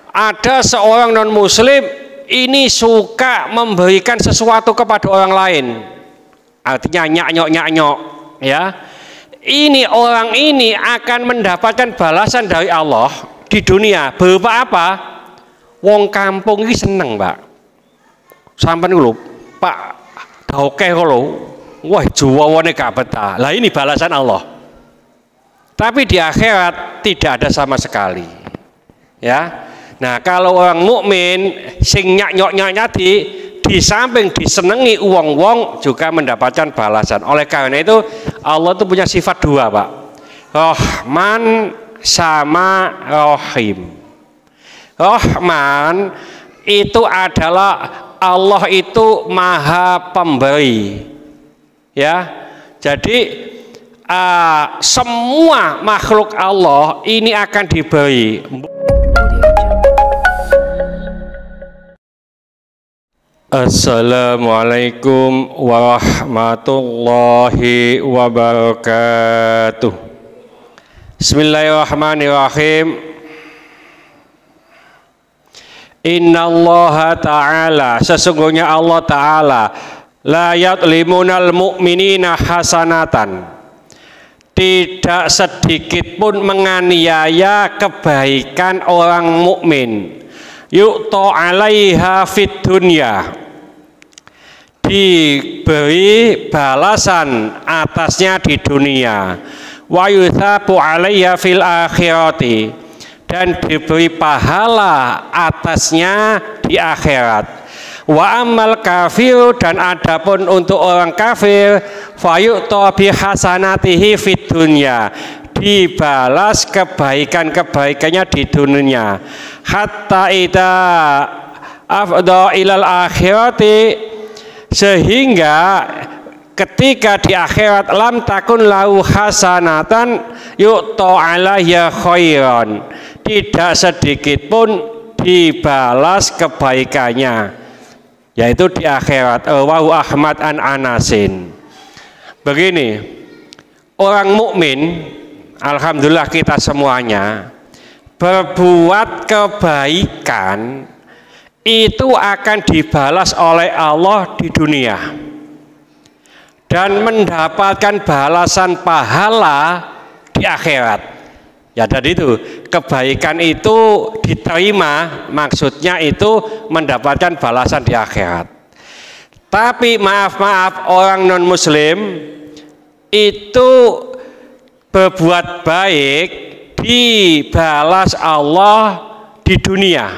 ada seorang non muslim ini suka memberikan sesuatu kepada orang lain, artinya nyok ya, ini orang ini akan mendapatkan balasan dari Allah di dunia berupa apa? Wong kampung ini seneng, Pak. Sampai dulu Pak oke kalau wah juwawane gak betah. Lah ini balasan Allah. Tapi di akhirat tidak ada sama sekali. Ya. Nah, kalau orang mukmin sing nyok di samping disenangi wong-wong juga mendapatkan balasan. Oleh karena itu Allah itu punya sifat dua, Pak. Rahman sama Rahim. Rahman itu adalah Allah itu maha pemberi, ya. Jadi semua makhluk Allah ini akan diberi. Assalamualaikum warahmatullahi wabarakatuh. Bismillahirrahmanirrahim. Innallaha ta'ala, sesungguhnya Allah ta'ala la yadlimunal mu'minina hasanatan, tidak sedikit pun menganiaya kebaikan orang mukmin, yu'ta 'alaiha fid dunya, diberi balasan atasnya di dunia, wa yuthabu 'alaiha fil akhirati, dan diberi pahala atasnya di akhirat. Wa amal kafir, dan adapun untuk orang kafir, fayu'ta bihasanatihi fid dunya, dibalas kebaikan-kebaikannya di dunia, hatta idza afdha ilal akhirati, sehingga ketika di akhirat lam takun lahu hasanatan yu'ta 'alaiha khairan, tidak sedikit pun dibalas kebaikannya, yaitu di akhirat. Rawahu Ahmad an Anasin. Begini, orang mukmin, alhamdulillah kita semuanya, berbuat kebaikan itu akan dibalas oleh Allah di dunia dan mendapatkan balasan pahala di akhirat. Ya, tadi itu kebaikan itu diterima, maksudnya itu mendapatkan balasan di akhirat. Tapi maaf orang non muslim itu berbuat baik dibalas Allah di dunia,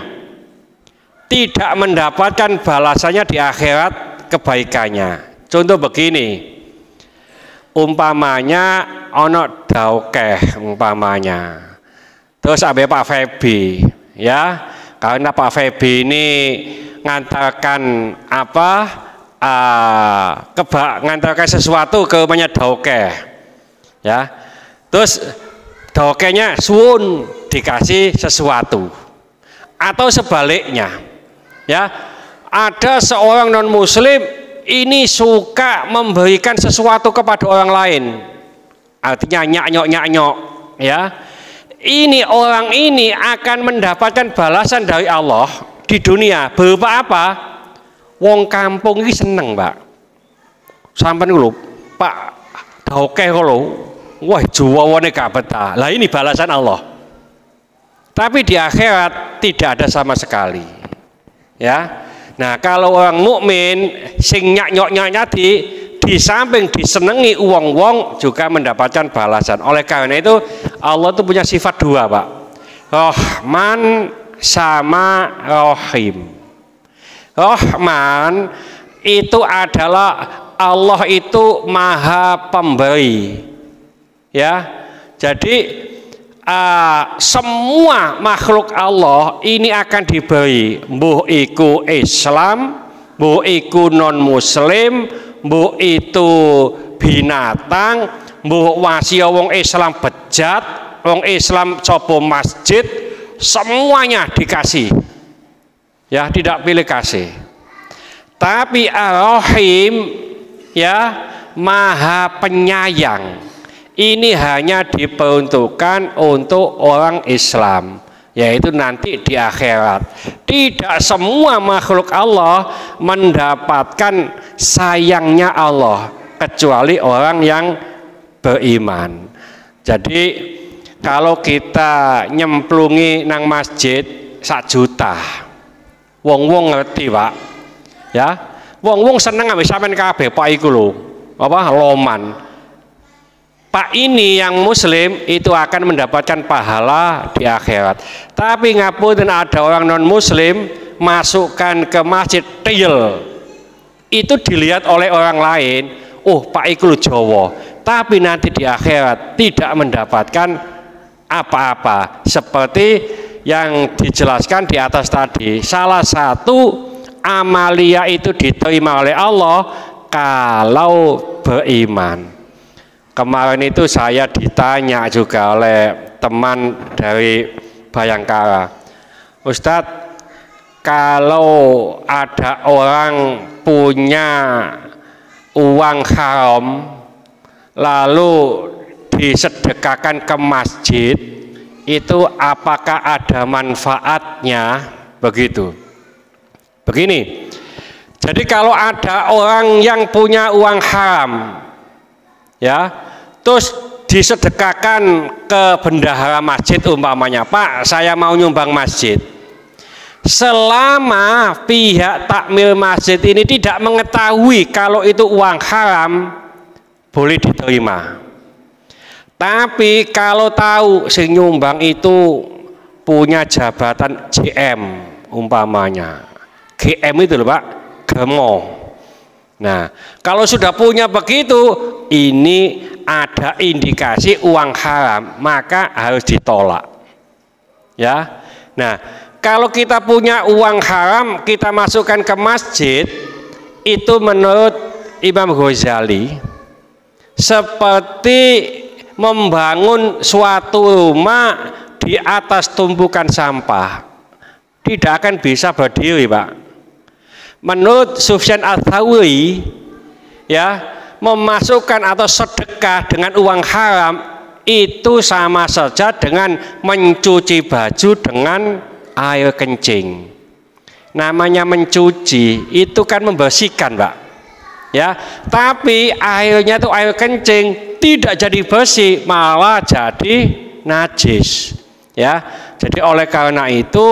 tidak mendapatkan balasannya di akhirat kebaikannya. Contoh begini, umpamanya ono daukeh umpamanya, terus ambil Pak Febi, ya, karena Pak Febi ini ngantarkan apa, ngantarkan sesuatu ke rumahnya daukeh, ya, terus daukehnya suun dikasih sesuatu, atau sebaliknya, ya, ada seorang non muslim ini suka memberikan sesuatu kepada orang lain, artinya nyok ya, ini orang ini akan mendapatkan balasan dari Allah di dunia berupa apa? Wong kampung ini seneng, Pak. Sampai dulu Pak oke kalau wah juwawane gak betah. Lah ini balasan Allah. Tapi di akhirat tidak ada sama sekali, ya. Nah, kalau orang mukmin sing nyok di samping disenangi wong-wong juga mendapatkan balasan. Oleh karena itu Allah itu punya sifat dua, Pak. Rahman sama Rahim. Rahman itu adalah Allah itu maha pemberi, ya. Jadi semua makhluk Allah ini akan diberi, mbuh iku Islam, mbuh iku non muslim, mbuh itu binatang, mbuh wasiya wong Islam bejat, wong Islam coba masjid, semuanya dikasih, ya, tidak pilih kasih. Tapi Ar-Rahim, ya, maha penyayang, ini hanya diperuntukkan untuk orang Islam. yaitu nanti di akhirat. Tidak semua makhluk Allah mendapatkan sayangnya Allah kecuali orang yang beriman. Jadi kalau kita nyemplungi nang masjid 1 juta, wong-wong ngerti Pak, ya, wong-wong seneng ambek sampean kabeh Pak iku lho, apa loman. Pak ini yang muslim itu akan mendapatkan pahala di akhirat. Tapi ngapunten ada orang non muslim masukkan ke masjid tiyel, itu dilihat oleh orang lain, oh Pak iku Jawa, tapi nanti di akhirat tidak mendapatkan apa-apa. Seperti yang dijelaskan di atas tadi, salah satu amalia itu diterima oleh Allah kalau beriman. Kemarin itu saya ditanya juga oleh teman dari Bayangkara, Ustadz, kalau ada orang punya uang haram lalu disedekahkan ke masjid, itu apakah ada manfaatnya? Begitu. Begini, jadi kalau ada orang yang punya uang haram, ya, terus disedekahkan ke bendahara masjid umpamanya, Pak saya mau nyumbang masjid, selama pihak takmir masjid ini tidak mengetahui kalau itu uang haram, boleh diterima. Tapi kalau tahu si nyumbang itu punya jabatan GM umpamanya, GM itu loh Pak, Gemo. Nah, kalau sudah punya begitu, ini ada indikasi uang haram, maka harus ditolak. Ya. Nah, kalau kita punya uang haram, kita masukkan ke masjid, itu menurut Imam Ghazali seperti membangun suatu rumah di atas tumpukan sampah. Tidak akan bisa berdiri, Pak. Menurut Sufyan Ats-Tsauri, ya, memasukkan atau sedekah dengan uang haram itu sama saja dengan mencuci baju dengan air kencing. Namanya mencuci itu kan membersihkan, Pak. Ya, tapi airnya itu air kencing, tidak jadi bersih, malah jadi najis. Ya, jadi oleh karena itu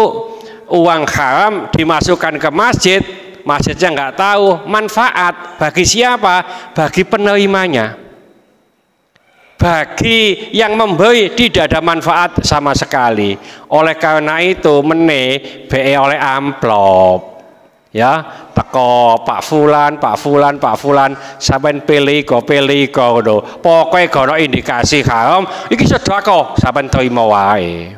uang haram dimasukkan ke masjid, masjidnya nggak tahu manfaat bagi siapa, bagi penerimanya. Bagi yang memberi tidak ada manfaat sama sekali. Oleh karena itu be oleh amplop, ya, teko Pak Fulan, sampean pilih go pokoknya gono indikasi haram iki sedekah sampean terima wae,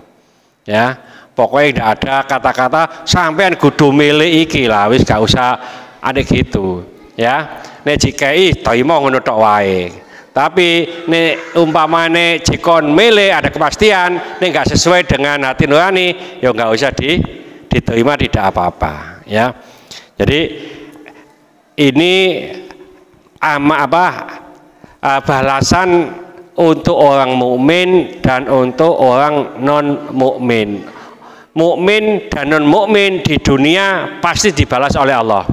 ya. Pokoknya tidak ada kata-kata sampean kudu milih iki lah, wis gak usah ada gitu, ya. Nek JKI terima ngono tok wae. Tapi nek umpamane jikon milih ada kepastian, nek gak sesuai dengan hati nurani, ya nggak usah diterima, tidak apa-apa, ya. Jadi ini balasan untuk orang mukmin dan untuk orang non mukmin. Mukmin dan non mukmin di dunia pasti dibalas oleh Allah,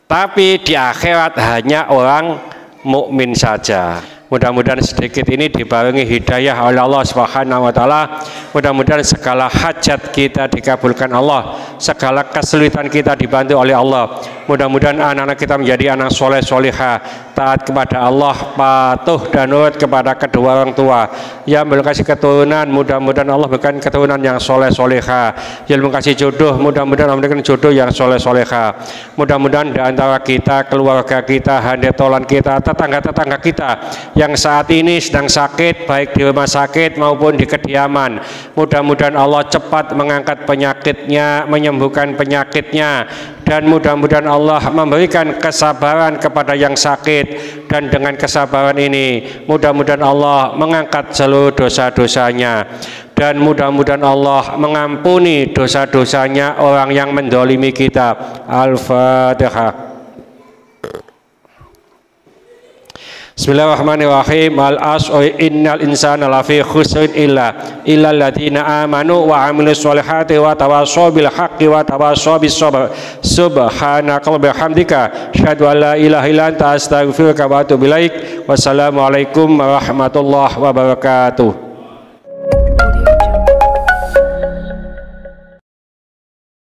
tapi di akhirat hanya orang mukmin saja. Mudah-mudahan sedikit ini dibarengi hidayah oleh Allah Subhanahu wa taala. Mudah-mudahan segala hajat kita dikabulkan Allah, segala kesulitan kita dibantu oleh Allah. Mudah-mudahan anak-anak kita menjadi anak soleh solihah, taat kepada Allah, patuh dan nurut kepada kedua orang tua. Ya, berkasih keturunan, mudah-mudahan Allah berikan keturunan yang soleh solihah. Ya, berkasih jodoh, mudah-mudahan Allah berikan jodoh yang soleh solihah. Mudah-mudahan di antara kita, keluarga kita, handetolan kita, tetangga-tetangga kita yang saat ini sedang sakit, baik di rumah sakit maupun di kediaman, mudah-mudahan Allah cepat mengangkat penyakitnya, menyembuhkan penyakitnya, dan mudah-mudahan Allah memberikan kesabaran kepada yang sakit, dan dengan kesabaran ini mudah-mudahan Allah mengangkat seluruh dosa-dosanya, dan mudah-mudahan Allah mengampuni dosa-dosanya orang yang mendolimi kita. Al-Fatihah. Bismillahirrahmanirrahim. Al-asr innal insana lafi khusrin illa alladziina amanu wa 'amilus sholihati wa tawassaw bil haqqi wa tawassaw bis sabr. Subhanaka wa bihamdika asyhadu an la ilaha illa anta astaghfiruka wa atubu ilaik. Wassalamualaikum warahmatullahi wabarakatuh.